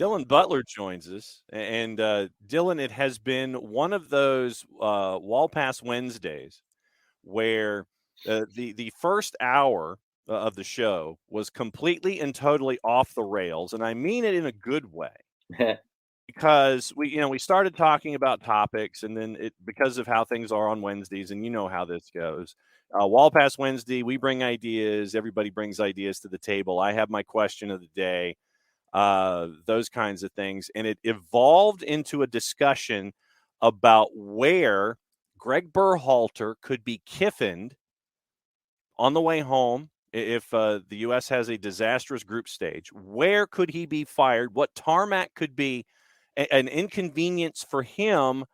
Dylan Butler joins us, and Dylan, it has been one of those Wall Pass Wednesdays where the first hour of the show was completely and totally off the rails, and I mean it in a good way. Because we started talking about topics, and then because of how things are on Wednesdays, and you know how this goes. Wall Pass Wednesday, we bring ideas. Everybody brings ideas to the table. I have my question of the day. Those kinds of things. And it evolved into a discussion about where Greg Berhalter could be kiffined on the way home if the U.S. has a disastrous group stage. Where could he be fired? What tarmac could be an inconvenience for him,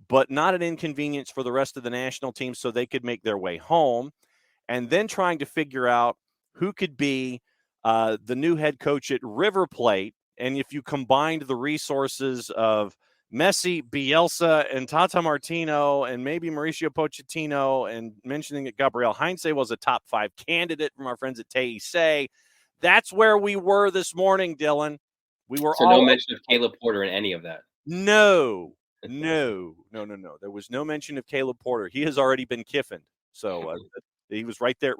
but not an inconvenience for the rest of the national team so they could make their way home? And then trying to figure out who could be the new head coach at River Plate. And if you combined the resources of Messi, Bielsa, and Tata Martino, and maybe Mauricio Pochettino, and mentioning that Gabriel Heinze was a top 5 candidate from our friends at TEC, that's where we were this morning, Dylan. We were so no mention of Caleb Porter in any of that. No. There was no mention of Caleb Porter. He has already been kiffined. So he was right there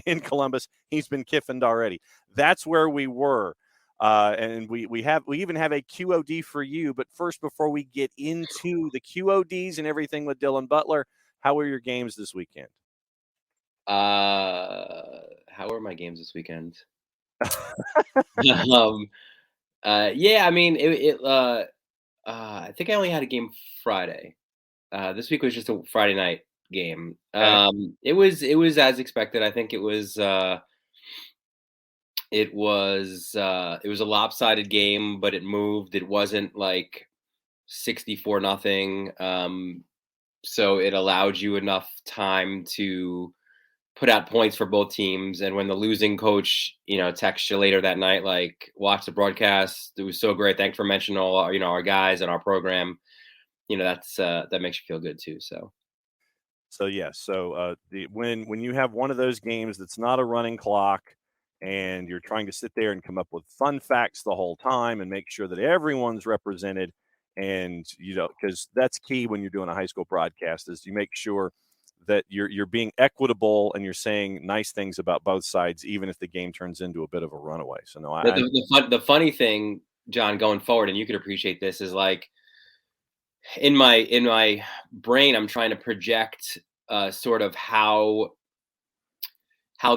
in Columbus. He's been kiffined already. That's where we were. And we even have a QOD for you. But first, before we get into the QODs and everything with Dylan Butler, how were your games this weekend? How were my games this weekend? Yeah, I mean, I think I only had a game Friday. This week was just a Friday night game. It was as expected. I think it was a lopsided game, but it moved. It wasn't like 64-0. So it allowed you enough time to put out points for both teams. And when the losing coach, texts you later that night, like, watch the broadcast, it was so great. Thanks for mentioning all our guys and our program. That's that makes you feel good too. So yes. So when you have one of those games that's not a running clock, and you're trying to sit there and come up with fun facts the whole time and make sure that everyone's represented, and because that's key when you're doing a high school broadcast, is you make sure that you're being equitable and you're saying nice things about both sides, even if the game turns into a bit of a runaway. So no, the funny thing, John, going forward, and you could appreciate this, is like in my brain, I'm trying to project sort of how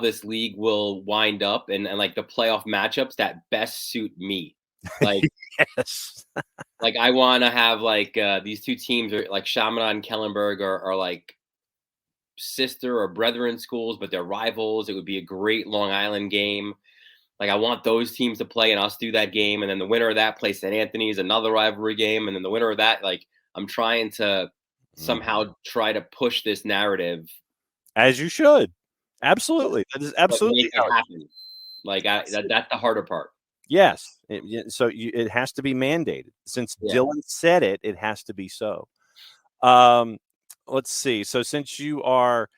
this league will wind up, and like the playoff matchups that best suit me. Like, yes. Like, I want to have like these two teams, are like Chaminade and Kellenberg are like sister or brethren schools, but they're rivals. It would be a great Long Island game. Like, I want those teams to play and us do that game, and then the winner of that plays St. Anthony's, another rivalry game, and then the winner of that, like, I'm trying to somehow try to push this narrative. As you should. Absolutely. That is absolutely how it happens. Like, that's the harder part. Yes. It has to be mandated. Since Dylan said it, it has to be so. Let's see. So since you're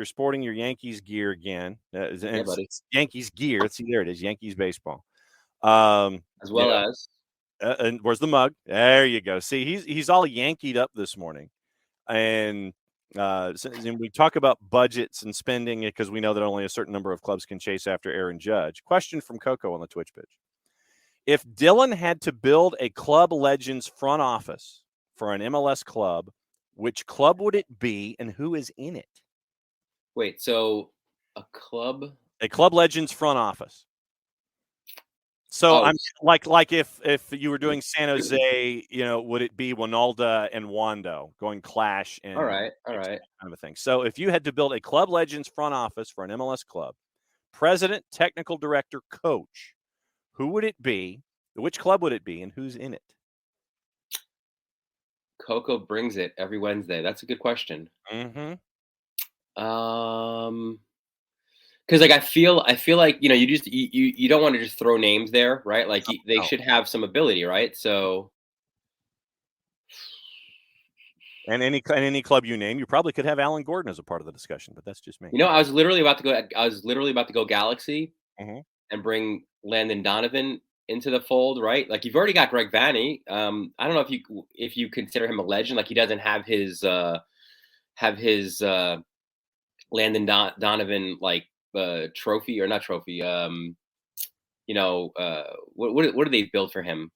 sporting your Yankees gear again, it's Yankees gear. There it is, Yankees baseball. As well as. And where's the mug? There you go. See, he's all Yankeed up this morning. And we talk about budgets and spending, because we know that only a certain number of clubs can chase after Aaron Judge. Question from Coco on the Twitch pitch. If Dylan had to build a Club Legends front office for an MLS club, which club would it be and who is in it? Wait, so a Club Legends front office. So I'm like if you were doing San Jose, would it be Winalda and Wando going clash? And all right, kind of a thing. So if you had to build a Club Legends front office for an MLS club, president, technical director, coach, who would it be? Which club would it be, and who's in it? Coco brings it every Wednesday. That's a good question. Mm-hmm. Because like I feel like you don't want to just throw names there, right? Like they should have some ability, right? So, and any club you name, you probably could have Alan Gordon as a part of the discussion, but that's just me. I was literally about to go Galaxy and bring Landon Donovan into the fold, right? Like you've already got Greg Vanney. I don't know if you consider him a legend. Like he doesn't have his Landon Donovan like trophy or not trophy. What do they build for him?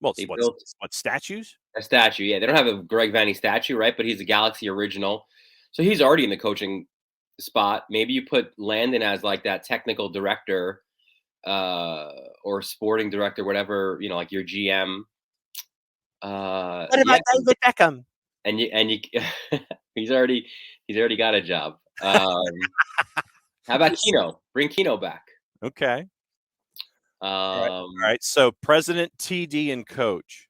Well, They what built statues? a statue. Yeah, they don't have a Greg Vanney statue, right? But he's a Galaxy original, so he's already in the coaching spot. Maybe you put Landon as like that technical director or sporting director, whatever, like your GM. What Yeah, about David Beckham? and you he's already got a job. How about Keno? Bring Keno back. Okay. All right. Um, All right. So president, TD, and coach.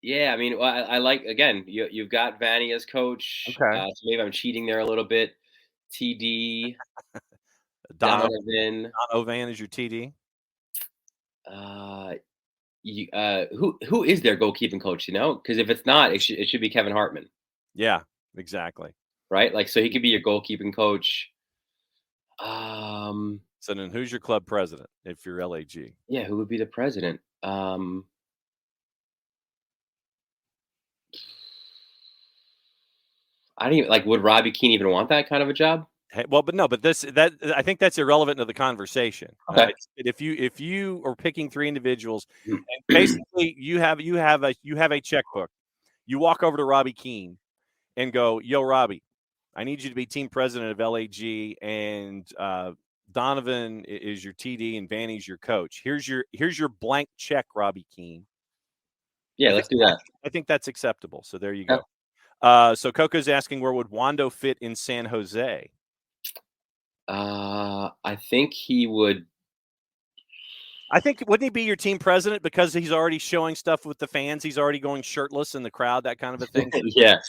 Yeah, I mean, I like again. You've got Vanny as coach. Okay. So maybe I'm cheating there a little bit. TD Donovan. Donovan is your TD. Who is their goalkeeping coach? Because if it's not, it should be Kevin Hartman. Yeah, exactly. Right, like so he could be your goalkeeping coach. So then, who's your club president if you're LAG? Yeah, who would be the president? I don't even like. Would Robbie Keane even want that kind of a job? Hey, well, but no, but I think that's irrelevant to the conversation. Okay. If you are picking three individuals, and basically you have a checkbook, you walk over to Robbie Keane and go, "Yo, Robbie, I need you to be team president of LAG, and Donovan is your TD, and Vanny's your coach. Here's your blank check, Robbie Keane." Yeah, let's do that. I think that's acceptable. So there you Yeah. go. So Coco's asking, where would Wando fit in San Jose? I think he would. I think wouldn't he be your team president because he's already showing stuff with the fans? He's already going shirtless in the crowd, that kind of a thing. Yeah,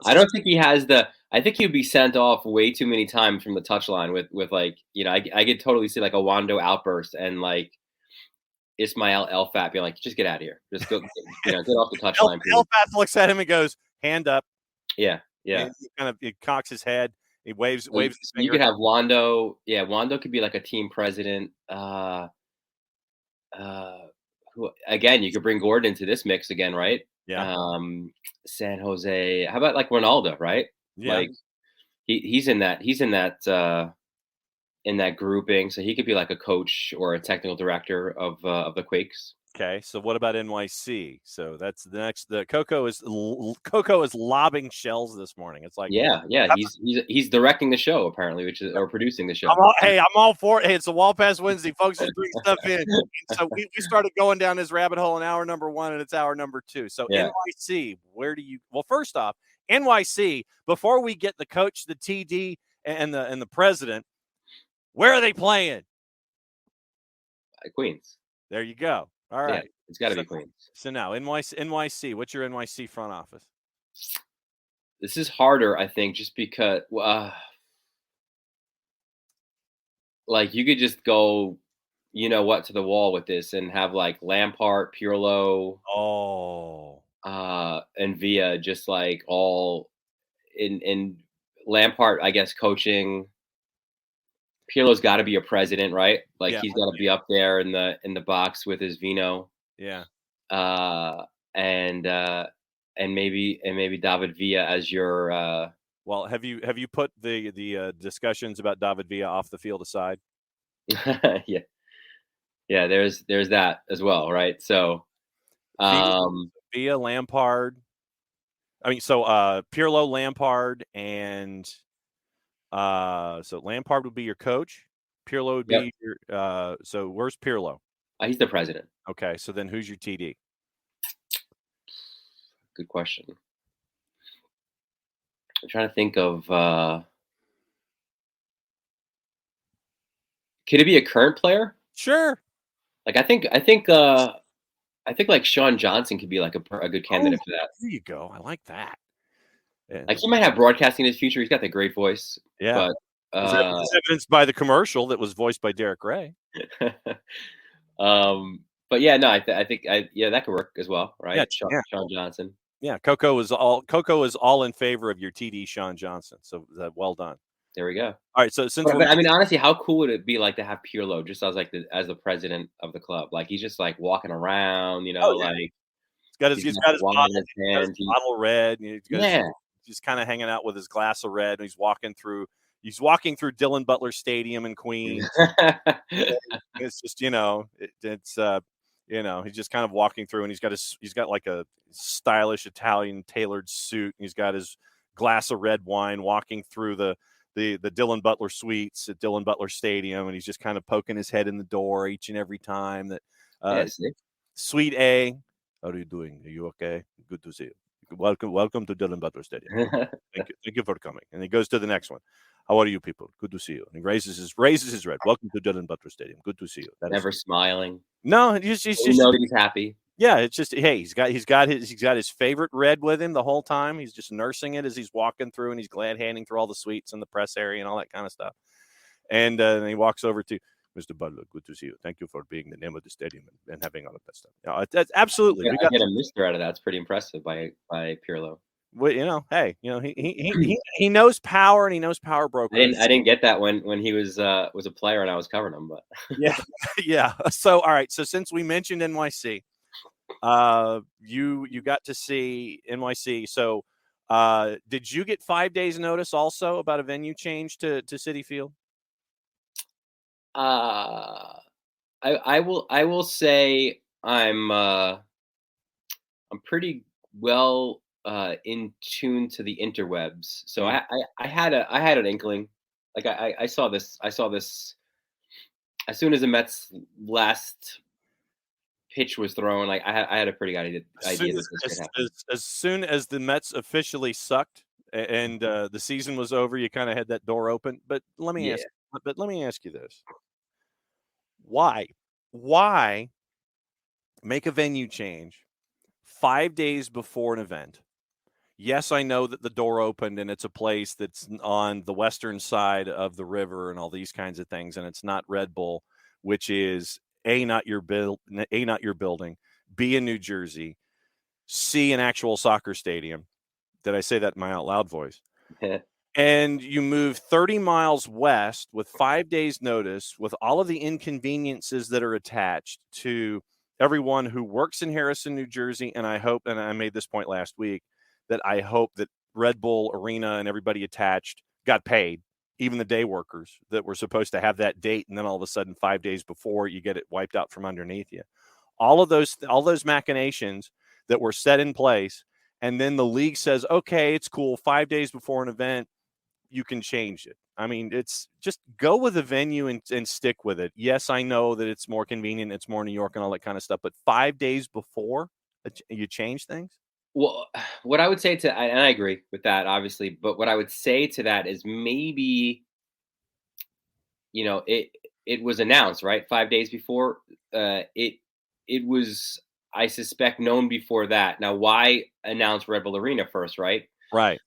I don't think he has the. I think he'd be sent off way too many times from the touchline with like I could totally see like a Wando outburst and like Ismail Elfat being like, just get out of here, just go, get off the touchline. Elfat looks at him and goes, hand up. Yeah. And he cocks his head. He waves his finger. You could have Wando. Yeah, Wando could be like a team president. Who again? You could bring Gordon into this mix again, right? Yeah. San Jose. How about like Ronaldo? Right? Yeah. Like he's in that. He's in that grouping, so he could be like a coach or a technical director of the Quakes. Okay, so what about NYC? So that's the next. The Coco is lobbing shells this morning. It's like yeah, he's directing the show apparently, or producing the show. I'm all for it. Hey, it's a Wall Pass Wednesday, folks. Just bring stuff in. And so we started going down this rabbit hole in hour number 1, and it's hour number 2. So NYC, where do you? Well, first off, NYC. Before we get the coach, the TD, and the president, where are they playing? Queens. There you go. All right. Yeah, it's got to be Queens. So now, NYC, what's your NYC front office? This is harder, I think, just because, like, you could just go, to the wall with this and have, like, Lampard, Pirlo, and Villa just, like, all in Lampard, I guess, coaching. Pirlo's got to be a president, right? Like he's got to be up there in the box with his vino. Yeah. And maybe David Villa as your. Well, have you put the discussions about David Villa off the field aside? Yeah. There's that as well, right? So, Villa, Lampard. I mean, so Pirlo, Lampard, and. So Lampard would be your coach. Pirlo would be your. So where's Pirlo? He's the president. Okay, so then who's your TD? Good question. I'm trying to think of. Could it be a current player? Sure. Like I think like Sean Johnson could be like a good candidate for that. There you go. I like that. Like he might have broadcasting in his future. He's got the great voice. Yeah. But it's evidenced by the commercial that was voiced by Derek Ray. But yeah, no, I think that could work as well, right? Yeah, Sean Johnson. Yeah, Coco is all in favor of your TD, Sean Johnson. So well done. There we go. All right, so since But, we're but I mean, honestly, how cool would it be like to have Pirlo just as like as the president of the club? Like he's just like walking around, oh yeah, like he's he's got got the his wine bottle, in his he's got his hand. bottle of red, and he's got his, Yeah. he's kind of hanging out with his glass of red, and he's walking through Dylan Butler Stadium in Queens. It's just he's just kind of walking through, and he's got like a stylish Italian tailored suit, and he's got his glass of red wine, walking through the Dylan Butler suites at Dylan Butler Stadium, and he's just kind of poking his head in the door each and every time that Yes. Suite A, how are you doing? Are you okay? Good to see you. Welcome to Dylan Butler Stadium. Thank you for coming. And he goes to the next one. How are you people? Good to see you. And he raises his red. Welcome to Dylan Butler Stadium. Good to see you. Never smiling. No, he's You just know that he's happy. yeah. It's just hey, he's got his favorite red with him the whole time. He's just nursing it as he's walking through, and he's glad handing through all the suites and the press area and all that kind of stuff. And then he walks over to Mr. Butler. Good to see you. Thank you for being the name of the stadium and having all of that stuff. Yeah, that's absolutely. I get a Mister out of that. It's pretty impressive by Pirlo. Well, hey, he knows power, and he knows power brokers. I didn't get that when he was a player and I was covering him, but Yeah, yeah. So all right. So since we mentioned NYC, you got to see NYC. So did you get 5 days notice also about a venue change to Citi Field? I will say I'm pretty well in tune to the interwebs. So I had an inkling. Like I saw this as soon as the Mets last pitch was thrown. Like I had a pretty good idea that this could happen. As soon as the Mets officially sucked and the season was over, you kind of had that door open. But let me ask you this: why make a venue change 5 days before an event? Yes, I know that the door opened and it's a place that's on the western side of the river and all these kinds of things, and it's not Red Bull, which is not your building, B, in New Jersey, C, an actual soccer stadium. Did I say that in my out loud voice? And you move 30 miles west with 5 days notice, with all of the inconveniences that are attached to everyone who works in Harrison, New Jersey. And I hope, and I made this point last week, that I hope that Red Bull Arena and everybody attached got paid, even the day workers that were supposed to have that date. And then all of a sudden, 5 days before, you get it wiped out from underneath you. All those machinations that were set in place. And then the league says, okay, it's cool. 5 days before an event, you can change it. I mean, it's just go with the venue and stick with it. Yes, I know that it's more convenient. It's more New York and all that kind of stuff. But 5 days before you change things? Well, what I would say and I agree with that, obviously, but what I would say to that is maybe, it was announced, right? 5 days before. It was, I suspect, known before that. Now, why announce Red Bull Arena first, right? Right.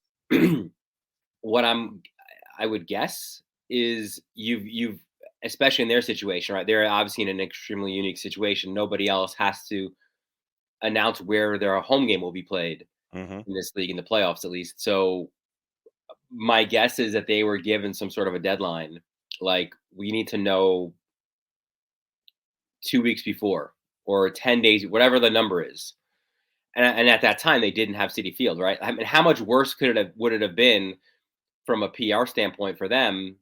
What I would guess is you've especially in their situation, right? They're obviously in an extremely unique situation. Nobody else has to announce where their home game will be played in this league, in the playoffs at least. So my guess is that they were given some sort of a deadline. Like, we need to know 2 weeks before or 10 days, whatever the number is. And at that time, they didn't have Citi Field, right? I mean, how much worse would it have been from a PR standpoint for them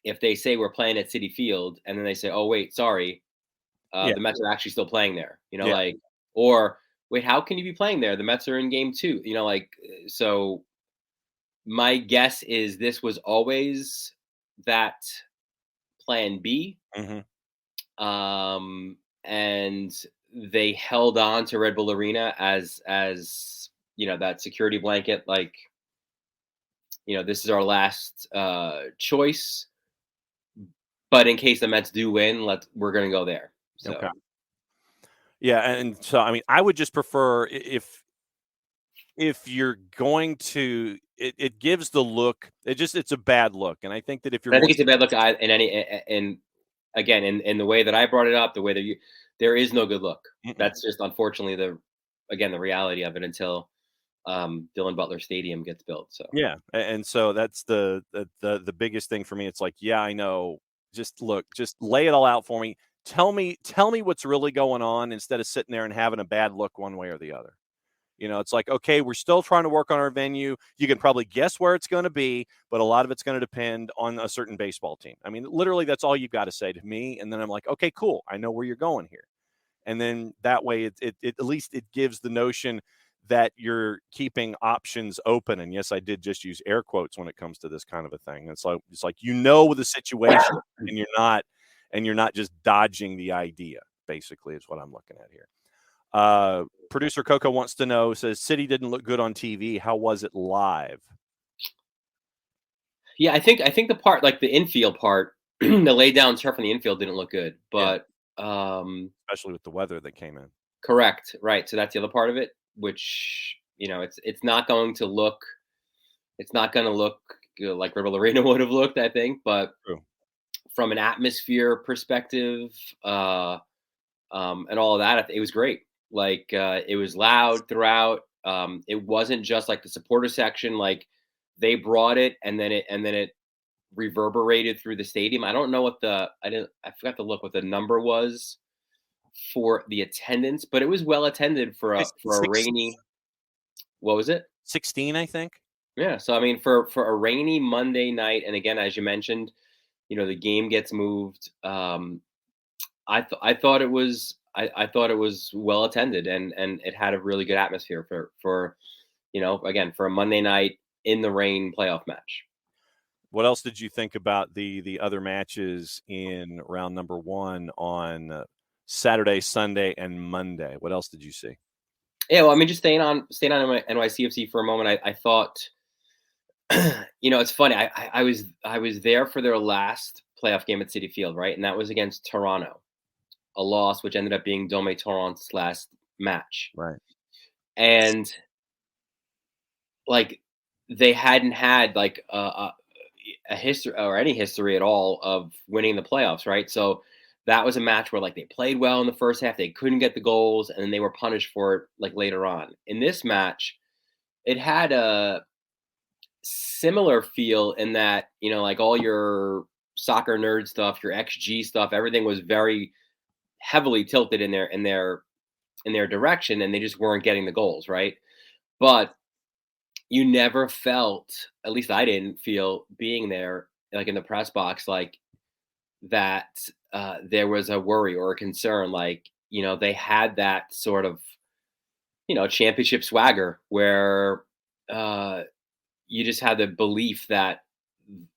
if they say we're playing at Citi Field and then they say, oh, wait, sorry, the Mets are actually still playing there, or wait, how can you be playing there? The Mets are in game 2, so my guess is this was always that plan B. And they held on to Red Bull Arena as that security blanket, like, this is our last choice, but in case the Mets do win, we're going to go there. So. Okay. Yeah, and so I mean, I would just prefer if you're going to, it gives the look. It's a bad look, and I think that if you're, I think it's a bad look in the way that I brought it up, the way that there is no good look. That's just unfortunately the reality of it until Dylan Butler Stadium gets built. So Yeah, and so that's the biggest thing for me. It's like, yeah, I know. Just look, just lay it all out for me. Tell me what's really going on instead of sitting there and having a bad look one way or the other. It's like, okay, we're still trying to work on our venue. You can probably guess where it's going to be, but a lot of it's going to depend on a certain baseball team. I mean, literally, that's all you've got to say to me. And then I'm like, okay, cool. I know where you're going here. And then that way, it at least it gives the notion that you're keeping options open. And yes, I did just use air quotes when it comes to this kind of a thing. It's like the situation, and you're not just dodging the idea. Basically, is what I'm looking at here. Producer Coco wants to know, says City didn't look good on TV. How was it live? yeah, I think the part, like the infield part, the lay down turf on the infield didn't look good, but especially with the weather that came in. correct, right. So that's the other part of it, which it's not going to look like Rebel Arena would have looked, I think, but True. from an atmosphere perspective, and all of that, it was great. Like it was loud throughout. It wasn't just like the supporter section. Like they brought it, and then it reverberated through the stadium. I don't know what I forgot to look what the number was for the attendance, but it was well attended for a rainy. What was it? 16, I think. Yeah. So I mean, for a rainy Monday night, and again, as you mentioned, the game gets moved. I thought it was well attended, and it had a really good atmosphere for again, for a Monday night in the rain playoff match. What else did you think about the other matches in round number 1 on Saturday, Sunday, and Monday? What else did you see? Yeah, well, I mean, just staying on NYCFC for a moment. I thought, it's funny. I was there for their last playoff game at Citi Field, right, and that was against Toronto, a loss which ended up being Dome Torrent's last match, right, and like they hadn't had like a history or any history at all of winning the playoffs, right? So that was a match where like they played well in the first half, they couldn't get the goals, and then they were punished for it like later on. In this match, it had a similar feel in that, like all your soccer nerd stuff, your XG stuff, everything was very heavily tilted in their direction, and they just weren't getting the goals, right? But you never felt, at least I didn't feel being there, like in the press box, like that there was a worry or a concern. Like, they had that sort of, championship swagger where you just had the belief that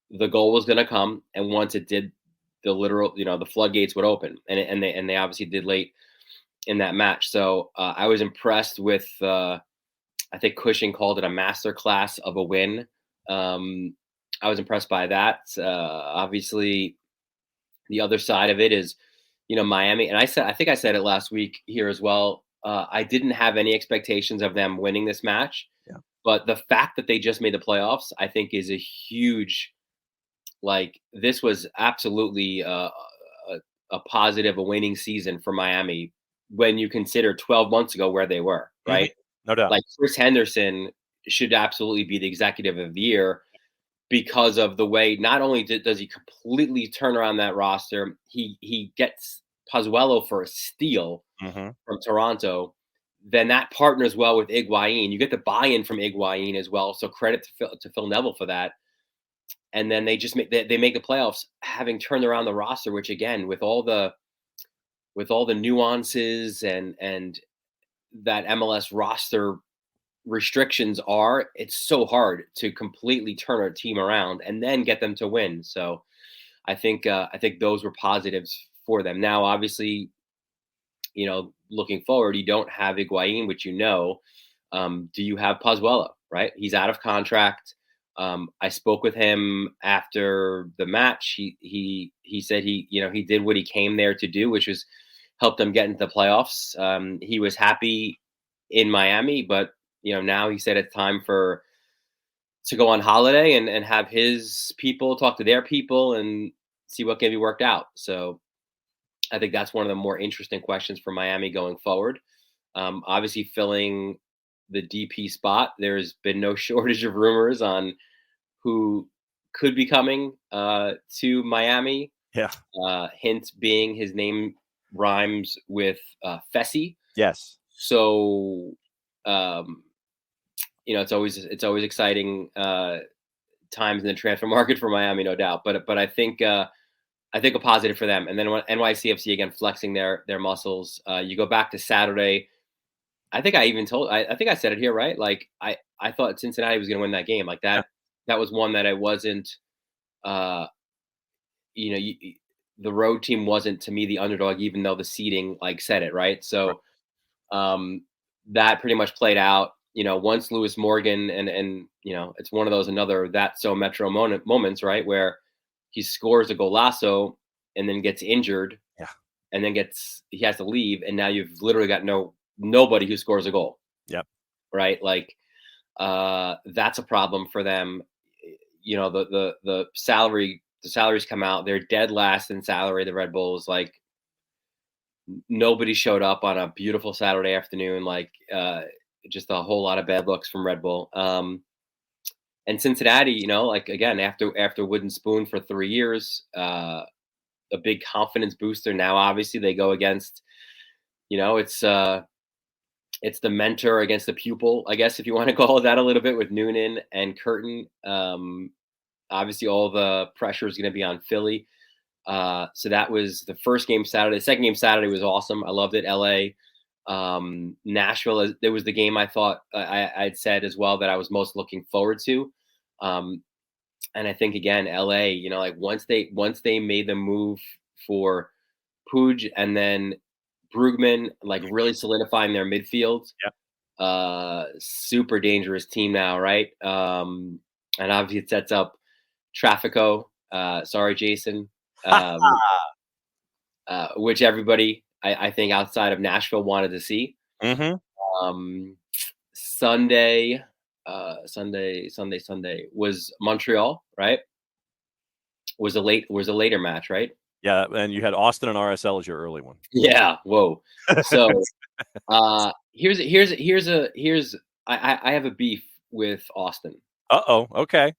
the goal was going to come. And once it did, the literal, the floodgates would open. And they obviously did late in that match. So I was impressed with, I think Cushing called it a masterclass of a win. I was impressed by that. Obviously, the other side of it is, Miami. And I think I said it last week here as well. I didn't have any expectations of them winning this match. Yeah. But the fact that they just made the playoffs, I think, is a huge, like, this was absolutely a positive, a winning season for Miami when you consider 12 months ago where they were, right? No doubt. Like Chris Henderson should absolutely be the executive of the year because of the way not only does he completely turn around that roster, he gets Pozuelo for a steal from Toronto. Then that partners well with Higuain. You get the buy-in from Higuain as well. So credit to Phil Neville for that. And then they just make the playoffs, having turned around the roster, which again, with all the nuances and that MLS roster restrictions are, it's so hard to completely turn a team around and then get them to win. So I think those were positives for them. Now, obviously, looking forward, you don't have Higuain, which do you have Pozuelo, right? He's out of contract. I spoke with him after the match. He said he did what he came there to do, which was help them get into the playoffs. He was happy in Miami, but now he said it's time to go on holiday and have his people talk to their people and see what can be worked out. So I think that's one of the more interesting questions for Miami going forward. Obviously filling the DP spot. There's been no shortage of rumors on who could be coming to Miami. Yeah. Hint being his name rhymes with Fessy. Yes. So, it's always exciting times in the transfer market for Miami, no doubt. But I think a positive for them. And then when NYCFC again flexing their muscles. You go back to Saturday. I think I even told. I think I said it here, right? Like I thought Cincinnati was going to win that game. Like that. Yeah. That was one that I wasn't. The road team wasn't to me the underdog, even though the seeding like said it, right? So that pretty much played out. Once Lewis Morgan and it's one of those another that so Metro moments, right, where he scores a golazo and then gets injured, and then he has to leave, and now you've literally got nobody who scores a goal. Yep. Right, like that's a problem for them. The salaries come out. They're dead last in salary. The Red Bulls, like nobody showed up on a beautiful Saturday afternoon. Like just a whole lot of bad looks from Red Bull. And Cincinnati, like again after Wooden Spoon for 3 years, a big confidence booster. Now obviously they go against, it's the mentor against the pupil, I guess, if you want to call it that a little bit, with Noonan and Curtin. Obviously, all the pressure is going to be on Philly. So that was the first game Saturday. The second game Saturday was awesome. I loved it. LA, Nashville. There was the game I thought I'd said as well that I was most looking forward to. And I think again, LA. Like once they made the move for Puig and then Brugman, like really solidifying their midfield. Yep. Super dangerous team now, right? And obviously it sets up Trafico. Sorry, Jason. Which everybody, I think, outside of Nashville wanted to see. Mm-hmm. Sunday was Montreal, right? Was a later match, right? Yeah, and you had Austin and RSL as your early one. Yeah. Whoa. So I have a beef with Austin. Okay.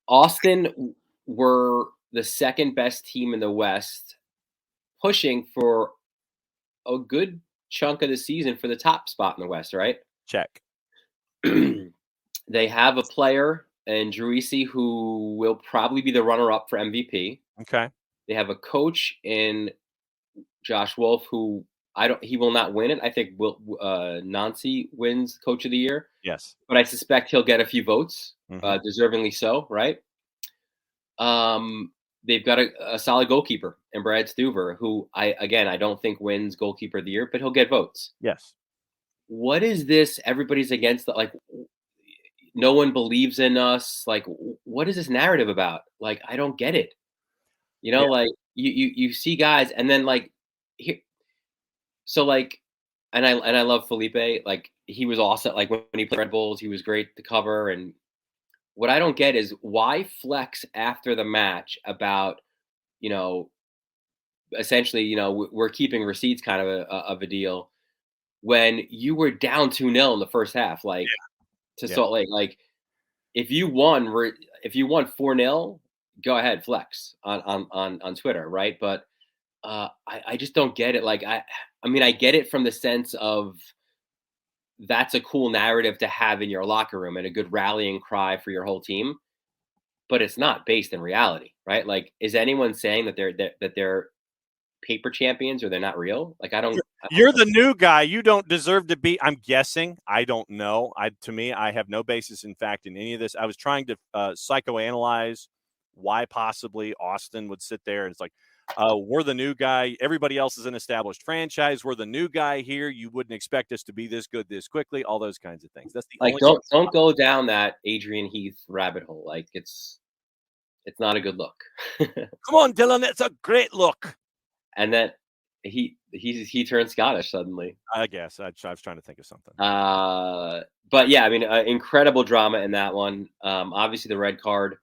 Austin were the second best team in the West, pushing for a good chunk of the season for the top spot in the West, right? Check. They have a player in Druisi who will probably be the runner-up for MVP. Okay. They have a coach in Josh Wolf who he will not win it. I think Nancy wins Coach of the Year. Yes. But I suspect he'll get a few votes, deservingly so, right? They've got a solid goalkeeper in Brad Stuver, who I don't think wins Goalkeeper of the Year, but he'll get votes. Yes. What is this? Everybody's against it. Like, no one believes in us. Like, what is this narrative about? Like, I don't get it. Like you see guys, and then like here. So like, and I love Felipe. Like he was awesome. Like when he played Red Bulls, he was great to cover. And what I don't get is why flex after the match about, essentially, we're keeping receipts kind of a deal when you were down 2-0 in the first half, like to Salt Lake. Like if you won 4-0, go ahead, flex on Twitter, right? But I just don't get it. Like I mean, I get it from the sense of that's a cool narrative to have in your locker room and a good rallying cry for your whole team, but it's not based in reality, right? Like, is anyone saying that they're paper champions or they're not real? Like, You're the new guy. You don't deserve to be. I'm guessing. I don't know. To me, I have no basis in fact in any of this. I was trying to psychoanalyze why possibly Austin would sit there and it's like, we're the new guy. Everybody else is an established franchise. We're the new guy here. You wouldn't expect us to be this good this quickly. All those kinds of things. That's the like only don't go down that Adrian Heath rabbit hole. Like it's not a good look. Come on, Dylan. It's a great look. And then he turned Scottish suddenly. I guess I was trying to think of something. But yeah, I mean, incredible drama in that one. Obviously, the red card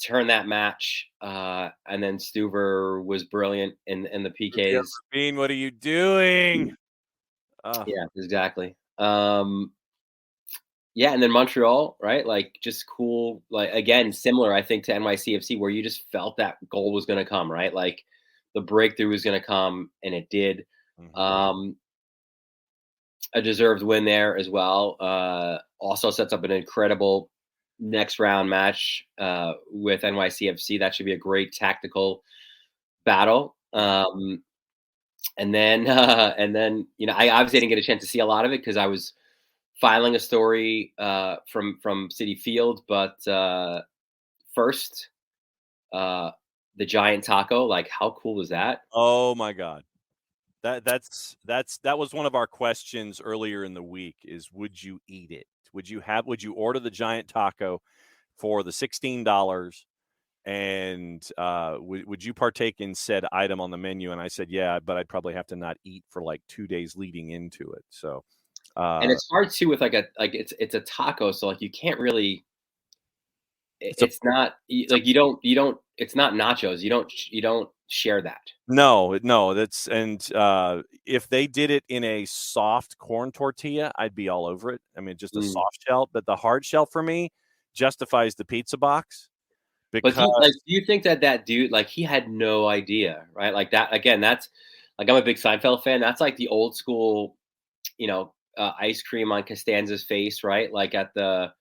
turned that match, and then Stuver was brilliant in the PKs. Bean, what are you doing? Yeah, exactly. Yeah, and then Montreal, right? Like just cool, like again, similar, I think, to NYCFC, where you just felt that goal was going to come, right? Like the breakthrough was going to come, and it did. Mhm. Um, a deserved win there as well. Also sets up an incredible next round match with NYCFC. That should be a great tactical battle. And then I obviously didn't get a chance to see a lot of it because I was filing a story from City Field. But first, the giant taco. Like, how cool was that? Oh my God. That was one of our questions earlier in the week is would you eat it? Would you order the giant taco for the $16 and would you partake in said item on the menu? And I said, yeah, but I'd probably have to not eat for like 2 days leading into it. So And it's hard too with it's a taco, so like you can't really. it's a It's not it's a like you don't. It's not nachos. You don't share that. no, that's and if they did it in a soft corn tortilla, I'd be all over it. I mean, just a Mm. soft shell, but the hard shell for me justifies the pizza box But because do you think that that dude, like, he had no idea, right? Like that again. That's like, I'm a big Seinfeld fan. That's like the old school, ice cream on Costanza's face, right? Like at the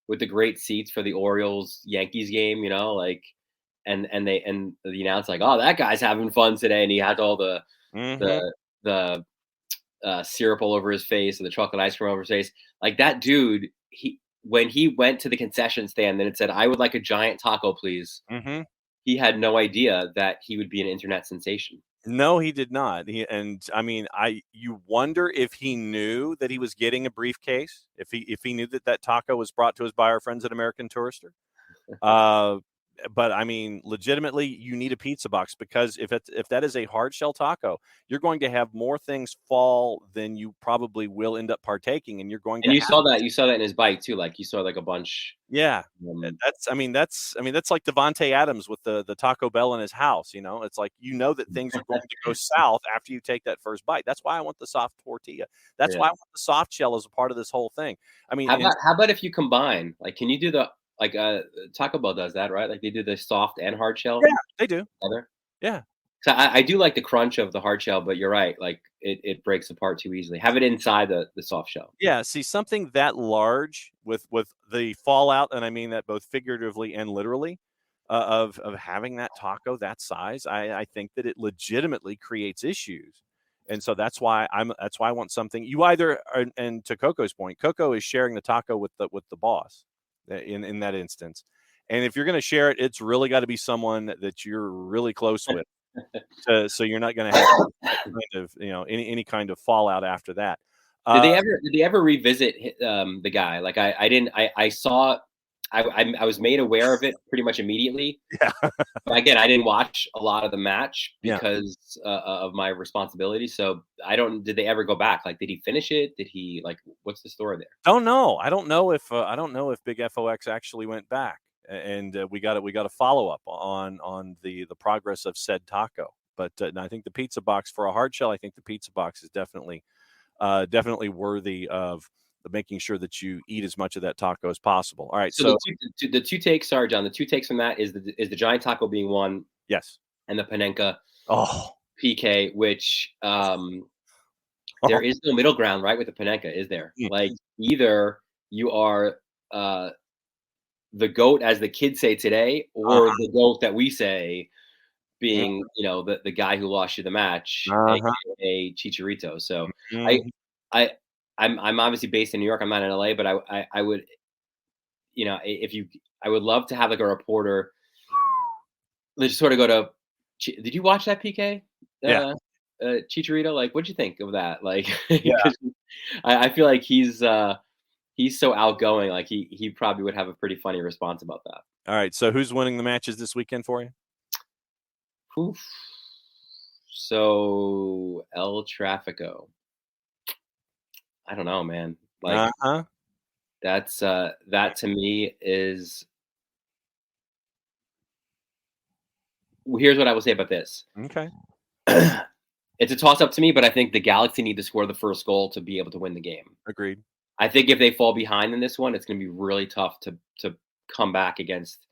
with the great seats for the Orioles Yankees game, like, and the announcer like, oh, that guy's having fun today, and he had all Mhm, the the syrup all over his face and the chocolate ice cream over his face. Like that dude, when he went to the concession stand and it said, "I would like a giant taco, please." mhm. He had no idea that he would be an internet sensation. No, he did not. And I mean, you wonder if he knew that he was getting a briefcase, if he knew that that taco was brought to us by our friends at American Tourister. Uh, but I mean, legitimately, you need a pizza box because if that is a hard shell taco, you're going to have more things fall than you probably will end up partaking, and you're going And to have you saw that in his bite too. Like you saw like a bunch. yeah. Um, That's like Devonte Adams with the Taco Bell in his house. It's like that things are going to go south after you take that first bite. That's why I want the soft tortilla. That's yeah. why I want the soft shell as a part of this whole thing. I mean, and How about if you combine? Like, can you do the like Taco Bell does that, right? Like they do the soft and hard shell yeah, they do. together. Yeah. So I do like the crunch of the hard shell, but you're right. Like it breaks apart too easily. Have it inside the soft shell. Yeah, see something that large with the fallout, and I mean that both figuratively and literally, of having that taco that size, I think that it legitimately creates issues, and so that's why I want something you either and to Coco's point, Coco is sharing the taco with the boss in that instance, and if you're going to share it, it's really got to be someone that you're really close with, so you're not going to have that kind of any kind of fallout after that. Did Uh, they ever revisit the guy? Like I didn't I saw I was made aware of it pretty much immediately. yeah. But again, I didn't watch a lot of the match Yeah. because of my responsibility. So I don't. Did they ever go back? Like, did he finish it? Did he like? What's the story there? Don't know. I don't know if Big FOX actually went back, and we got a follow up on the progress of said taco. But no, I think the pizza box for a hard shell. I think the pizza box is definitely worthy of making sure that you eat as much of that taco as possible. All right, So so the two takes, sorry, John. The two takes from that is the giant taco being one, yes. and the Panenka Oh, PK, which there is no middle ground, right? With the Panenka, is there? mm, Like either you are uh, the goat, as the kids say today, or the goat that we say, being the guy who lost you the match, uh-huh. aka Chicharito. So I Mhm. I I'm obviously based in New York. I'm not in LA, but I would if you I would love to have like a reporter. Let's sort of go to. Did you watch that PK? Yeah, Chicharito, like, what'd you think of that? Like, yeah. 'cause I feel like he's so outgoing. Like he probably would have a pretty funny response about that. All right. So who's winning the matches this weekend for you? Oof. So El Trafico. I don't know, man. Like Uh-huh. that to me is. Here's what I will say about this. Okay. It's a toss-up to me, but I think the Galaxy need to score the first goal to be able to win the game. Agreed. I think if they fall behind in this one, it's going to be really tough to come back against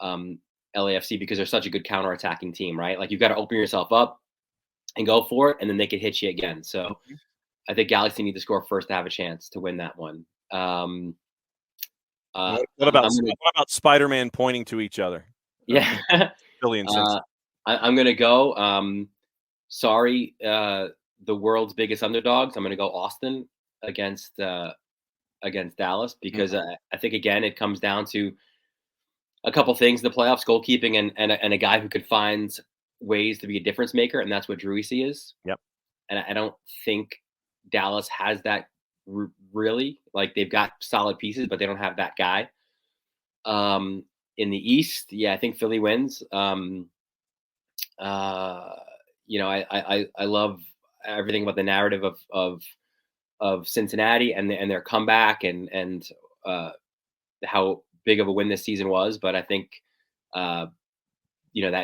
LAFC because they're such a good counterattacking team, right? Like you've got to open yourself up and go for it, and then they could hit you again. So I think Galaxy need to score first to have a chance to win that one. What about Spider-Man pointing to each other? Yeah. Really insensitive. I'm going to go, sorry, the world's biggest underdogs. I'm going to go Austin against Dallas because I think, again, it comes down to a couple things in the playoffs, goalkeeping and a guy who could find ways to be a difference maker, and that's what Druisi is. Yep. And I don't think Dallas has that really. Like, they've got solid pieces, but they don't have that guy. In the East, I think Philly wins. I love everything about the narrative of Cincinnati and their comeback and how big of a win this season was. But I think that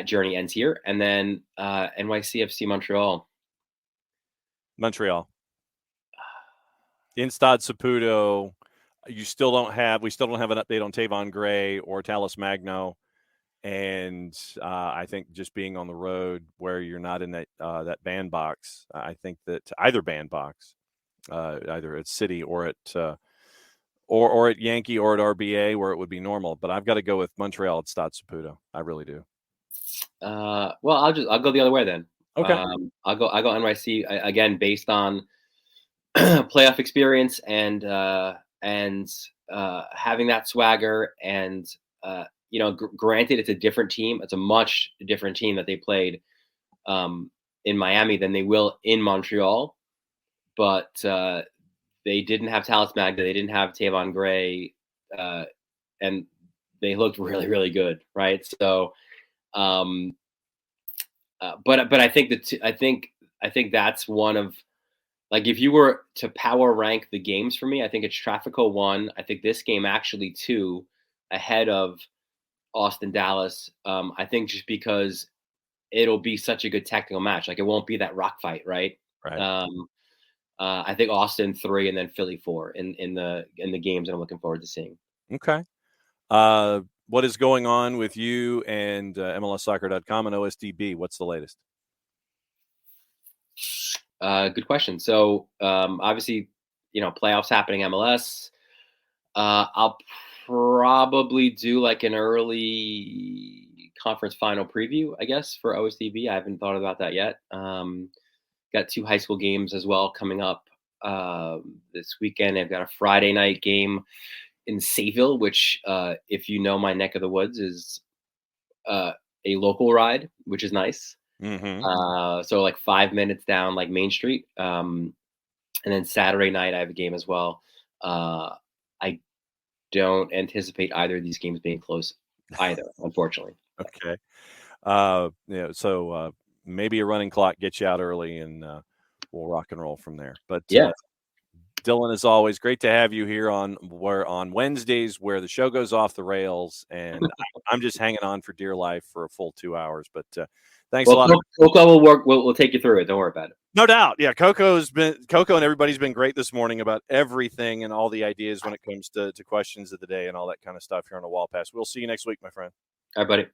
journey ends here, and then NYCFC Montreal. In Stade Saputo, we still don't have an update on Tavon Gray or Tallis Magno. And I think just being on the road where you're not in that bandbox, I think that either bandbox, either at City or at Yankee or at RBA, where it would be normal. But I've got to go with Montreal at Stade Saputo. I really do. Well, I'll go the other way then. Okay. I'll go NYC again based on playoff experience and having that swagger and. Granted, it's a different team. It's a much different team that they played in Miami than they will in Montreal. But they didn't have Tallis Magna. They didn't have Tavon Gray. And they looked really, really good, right? So, but I think I think that's one of, like, if you were to power rank the games for me, I think it's Trafico 1. I think this game actually 2 ahead of Austin Dallas. I think just because it'll be such a good technical match, like it won't be that rock fight, right? Right. I think Austin 3 and then Philly 4 in the games that I'm looking forward to seeing. Okay. What is going on with you and MLSsoccer.com and OSDB? What's the latest? Good question. So obviously, playoffs happening MLS. I'll probably do like an early conference final preview, I guess, for OSDB. I haven't thought about that yet. Got 2 high school games as well coming up this weekend. I've got a Friday night game in Sayville, which, if you know my neck of the woods, is a local ride, which is nice. Mm-hmm. So like 5 minutes down like Main Street. And then Saturday night I have a game as well. I don't anticipate either of these games being close either, unfortunately. Okay. So maybe a running clock gets you out early and we'll rock and roll from there. But Dylan, as always, great to have you here on Wednesdays where the show goes off the rails, and I'm just hanging on for dear life for a full 2 hours. But thanks a lot. Coco will work. We'll take you through it. Don't worry about it. No doubt. Yeah, Coco and everybody's been great this morning about everything and all the ideas when it comes to questions of the day and all that kind of stuff here on the Wall Pass. We'll see you next week, my friend. All right, buddy.